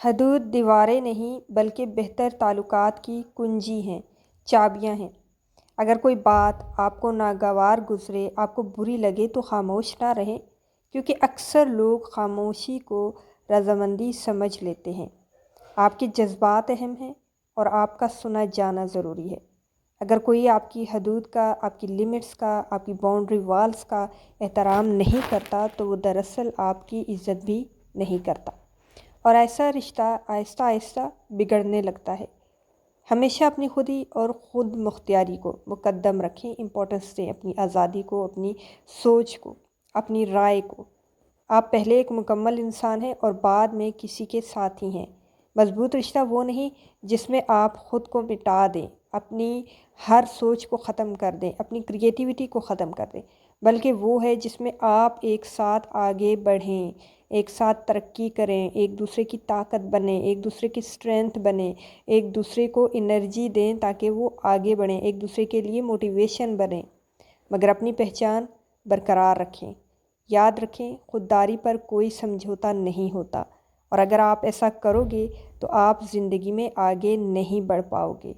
حدود دیواریں نہیں بلکہ بہتر تعلقات کی کنجی ہیں، چابیاں ہیں۔ اگر کوئی بات آپ کو ناگوار گزرے، آپ کو بری لگے تو خاموش نہ رہیں، کیونکہ اکثر لوگ خاموشی کو رضامندی سمجھ لیتے ہیں۔ آپ کے جذبات اہم ہیں اور آپ کا سنا جانا ضروری ہے۔ اگر کوئی آپ کی حدود کا، آپ کی لمٹس کا، آپ کی باؤنڈری والز کا احترام نہیں کرتا تو وہ دراصل آپ کی عزت بھی نہیں کرتا، اور ایسا رشتہ آہستہ آہستہ بگڑنے لگتا ہے۔ ہمیشہ اپنی خودی اور خود مختاری کو مقدم رکھیں، امپورٹنس دیں اپنی آزادی کو، اپنی سوچ کو، اپنی رائے کو۔ آپ پہلے ایک مکمل انسان ہیں اور بعد میں کسی کے ساتھی ہیں۔ مضبوط رشتہ وہ نہیں جس میں آپ خود کو مٹا دیں، اپنی ہر سوچ کو ختم کر دیں، اپنی کریٹیوٹی کو ختم کر دیں، بلکہ وہ ہے جس میں آپ ایک ساتھ آگے بڑھیں، ایک ساتھ ترقی کریں، ایک دوسرے کی طاقت بنیں، ایک دوسرے کی اسٹرینتھ بنیں، ایک دوسرے کو انرجی دیں تاکہ وہ آگے بڑھیں، ایک دوسرے کے لیے موٹیویشن بنیں، مگر اپنی پہچان برقرار رکھیں۔ یاد رکھیں، خودداری پر کوئی سمجھوتا نہیں ہوتا، اور اگر آپ ایسا کرو گے تو آپ زندگی میں آگے نہیں بڑھ پاؤ گے۔